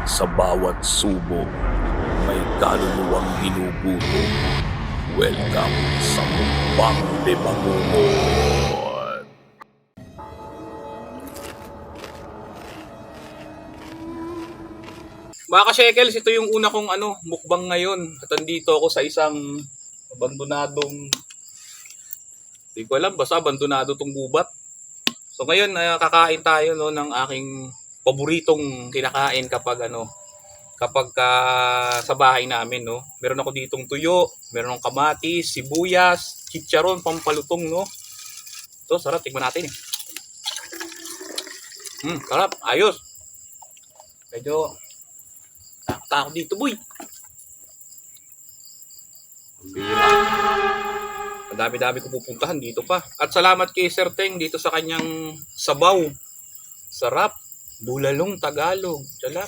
Sa bawat subo, may kaluluwang ginuguto. Welcome sa Mukbang de Bangungot! Mga ka-shekels, ito yung una kong mukbang ngayon. At andito ako sa isang abandonadong, hindi ko alam, basta abandonado tong gubat. So ngayon, kakain tayo ng aking paboritong kinakain kapag sa bahay namin, no. Meron ako ditong tuyo, meron akong kamatis, sibuyas, chicharon, pampalutong, no. Ito, sarap, tingnan natin eh. Sarap, ayos. Medyo takot dito, boy. Ang dami-dami ko pupuntahan dito pa. At salamat kay Sir Teng dito sa kanyang sabaw. Sarap. Bulalong Tagalog. Salap.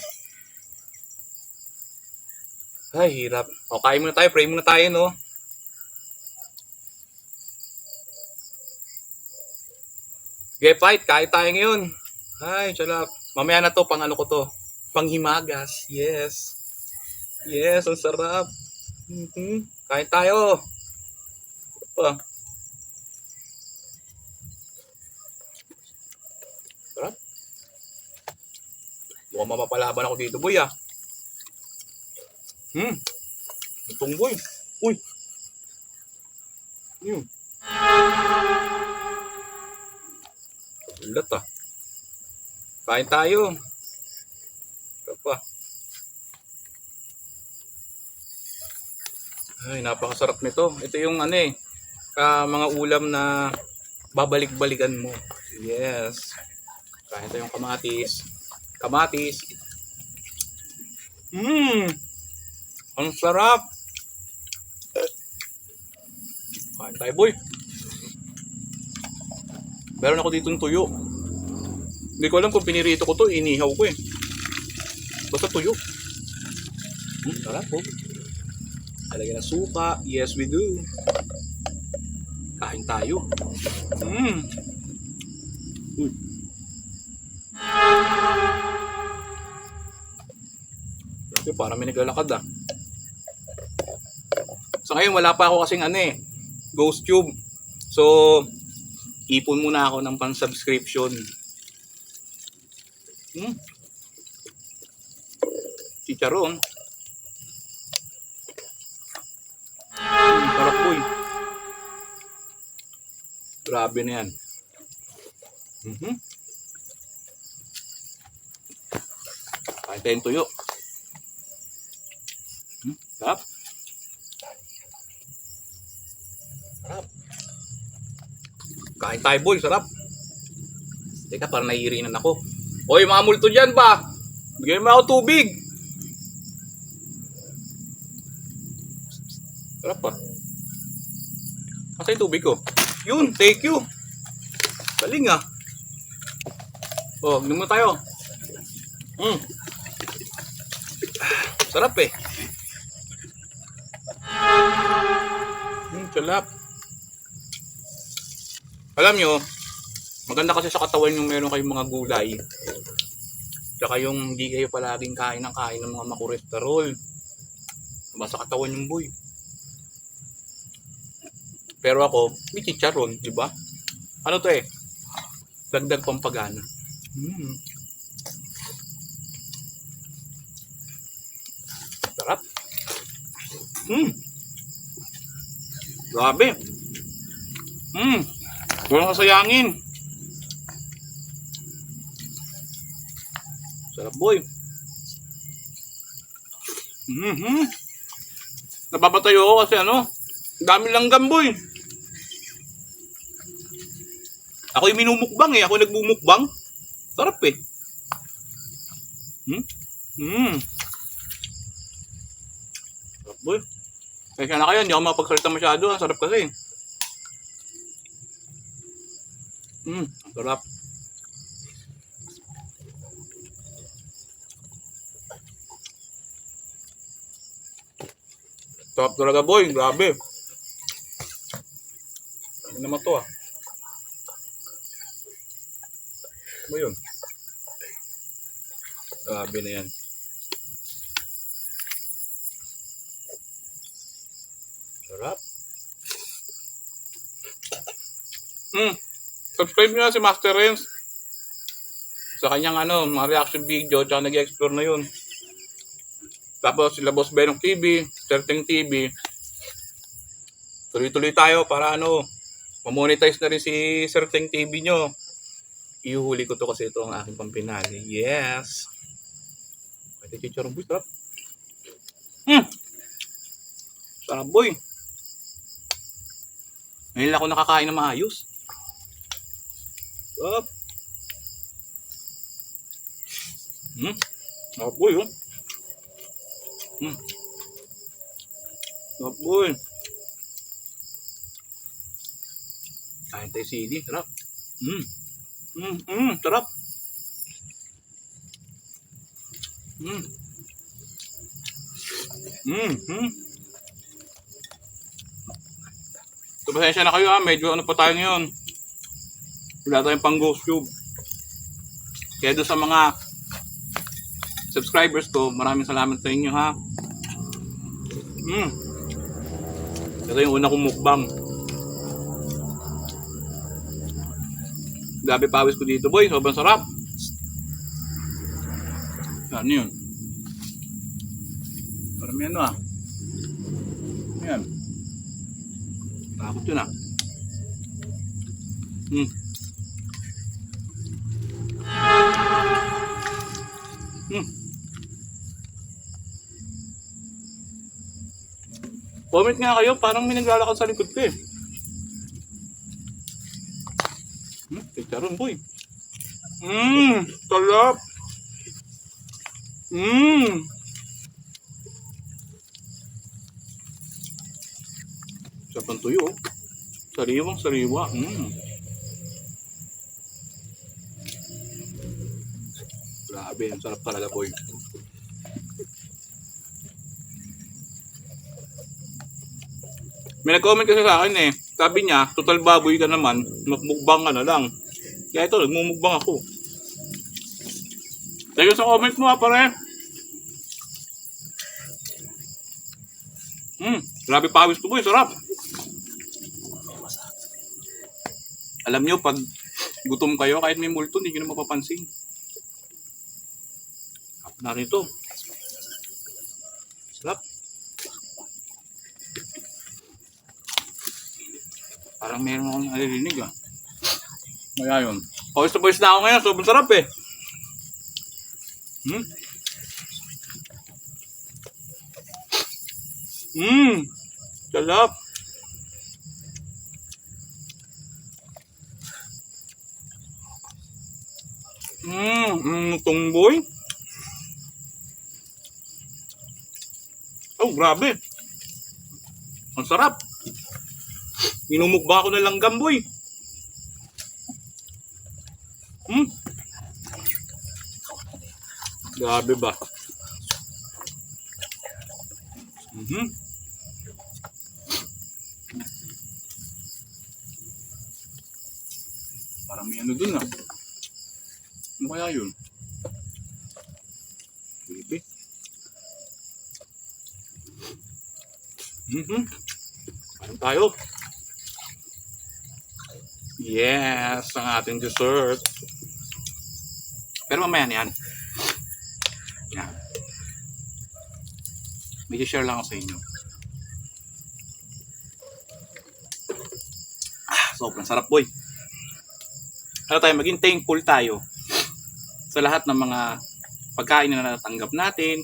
Ay, hirap. O, kain muna tayo. Pray muna tayo, no? Okay, fight. Kain tayo ngayon. Ay, salap. Mamaya na to, pang ano ko to. Panghimagas. Yes. Yes, ang sarap. Kain tayo. Ito. Sarap. Mukhang mapapalaban ako dito, boy, ah. Itong boy. Uy. Ulat, ah. Kain tayo. Ito pa. Ay, napakasarap nito. Ito yung mga ulam na babalik-balikan mo. Yes. Kain tayo yung kamatis. Kamatis. Ang sarap. Kain tayo, boy. Meron ako ditong tuyo. Hindi ko alam kung pinirito ko to, inihaw ko eh. Basta tuyo. Sarap po. Talagyan ng suka. Yes, we do. Kain tayo. Grabe, parang may naglalakad ah. So ngayon, wala pa ako kasing Ghost Tube. So, ipon muna ako ng pang-subscription. Chicharon. Sarap, boy. Grabe na yan. Kain tayong tuyo. Sarap. Sarap. Kain tayo, boy. Sarap. Teka, parang naiirinan ako. Hoy, mga multo dyan ba? Bigyan mo ako tubig. Sarap pa. Kasi yung tubig ko. Yun, thank you. Galing ah. Oh, ganoon tayo. Sarap eh. Sarap. Alam nyo, maganda kasi sa katawan yung meron kayong mga gulay. Tsaka yung hindi kayo palaging kain ng mga makolesterol. Diba sa katawan yung boy. Pero ako, may chicharon, di ba? Ano to eh? Dagdag pampagana. Sarap. Grabe. Walang kasayangin. Sarap, boy. Napapatayo ako kasi dami langgam, boy. Ako yung minumukbang eh. Ako yung nagbumukbang. Sarap eh. Sarap, boy. Kaya na kayo, hindi ako mapagsalita masyado. Sarap kasi. Sarap. Sarap talaga, boy. Grabe. Ano naman to ah? Ano yun? Grabe na yan. Subscribe nyo na si Master Renz sa kanyang mga reaction video, tsaka nag-explore na yun. Tapos sila Boss Benong TV, Certain TV. Tuloy-tuloy tayo para mamonetize na rin si Certain TV nyo. Ihuhuli ko to kasi ito ang aking pampinali. Yes! Pwede chicharong boy, sarap. Sarap boy. Ngayon ako nakakain na maayos. Sarap. Sarap boy, oh. Sarap boy. Kain tayo sili, sarap. Sarap. So, pasensya na kayo medyo pa tayo ngayon. Wala tayong pang ghost tube. Kaya doon sa mga subscribers ko, maraming salamat sa inyo ha. Ito yung una kong mukbang. Grabe pawis ko dito boy, sobrang sarap. Ano yun? Parang may Ayan. Takot yun Comment nga kayo, parang may naglalakad sa likod ko eh. Chicharon boy. Sarap. Sarap ng tuyo. Sariwang sariwa. Grabe, ang sarap talaga boy. May nag-comment kasi sa akin eh. Sabi niya, total baboy ka naman, magmukbang ka na lang. Kaya ito, nagmumukbang ako. Thank you sa comment mo pare. Grabe pawis to boy, sarap. Alam nyo, pag gutom kayo, kahit may multo, hindi nyo na mapapansin. Narito. Sarap. Parang meron akong nalilinig Kaya yun. Pawis na pawis na ako ngayon. Sobrang sarap eh. Sarap. Tungboy. Oh, grabe. Ang sarap. Minumukba ako ng langgam, boy. Grabe ba? Parang may dun Ano kaya yun? Baby. Parang tayo. Yes, ang ating dessert. Pero mamaya na yan. Yan. May share lang ako sa inyo. Sobrang sarap boy. Maging thankful tayo sa lahat ng mga pagkain na natanggap natin.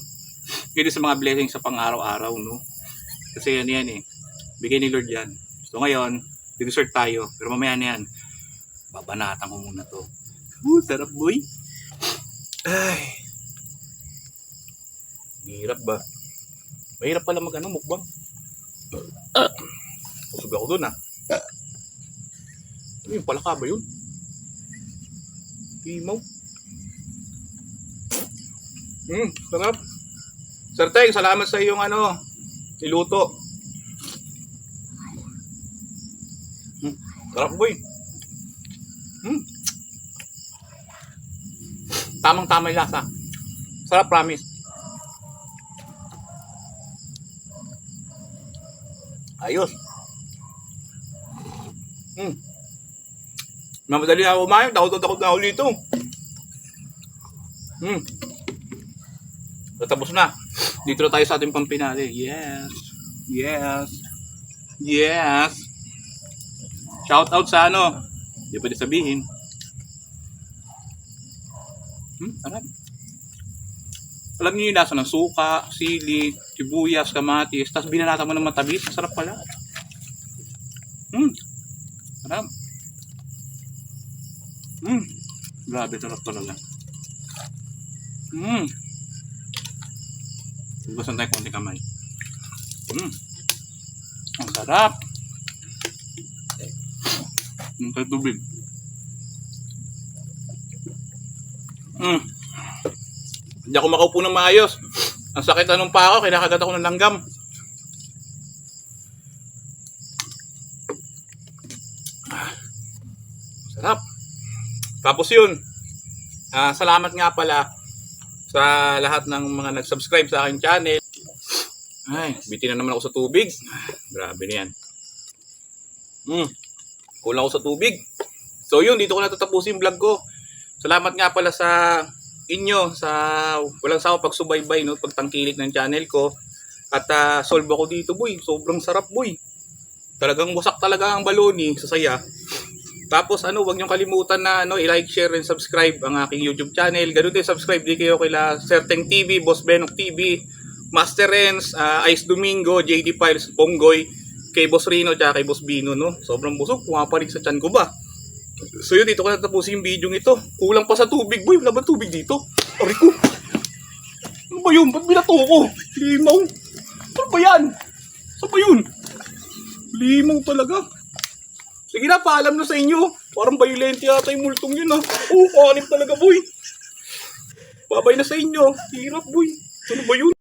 Hindi sa mga blessings sa pang-araw-araw, no? Kasi yan eh. Bigay ni Lord yan. So ngayon, dessert tayo. Pero mamaya na yan. Babanatan ko muna to. Sarap boy. Ay. Mahirap ba? Mahirap pala mukbang. Pusog ako dun Ano yung palaka ba yun? Himaw. Sarap. Sir Teng, salamat sa iyong niluto. Sarap boy. Tamang-tama yung lasa. Sarap, promise. Ayos. Mamadali na ako kumain. Takot na ako dito. Tapos na. Dito na tayo sa ating pampinali. Yes. Yes. Yes. Shout out sa ano. Hindi pwede sabihin. Sarap. Alam niyo yung lasa ng suka, sili, sibuyas, kamatis, tapos binanata mo ng matamis. Sarap pala. Sarap. Grabe, sarap talaga. Hugasan tayo konti kamay. Ang sarap. Ang tubig. Hindi ako makaupo ng maayos. Ang sakit anong pa ako, kinakagat ako ng langgam. Sarap. Tapos yun, salamat nga pala sa lahat ng mga nag-subscribe sa aking channel. Ay, bitin na naman ako sa tubig. Grabe na yan. Kulang ako sa tubig. So yun, dito ko natatapusin yung vlog ko. Salamat nga pala sa inyo sa walang sawa pagsubaybay, no, pagtangkilik ng channel ko. At solve ako dito, boy. Sobrang sarap, boy. Talagang wasak talaga ang baloni sa saya. Tapos wag niyo kalimutan na i-like, share and subscribe ang aking YouTube channel. Ganun din subscribe din kayo kila Serteng TV, Boss Benok TV, Master Renz, Ice Domingo, JD Files, Ponggoy, kay Boss Rino at kay Boss Bino, no. Sobrang busog, pumapalig sa tiyan ko ba. So yun, dito ko natapusin yung video ito. Kulang pa sa tubig, boy. Wala ba tubig dito? Aray ko. Ano ba yun? Ba't binato ko? Limaw. Ano ba yan? Saan ba yun? Limaw talaga. Sige na, paalam na sa inyo. Parang violent yata yung multong yun, ha. Kanip talaga, boy. Babay na sa inyo. Hirap, boy. Ano ba yun?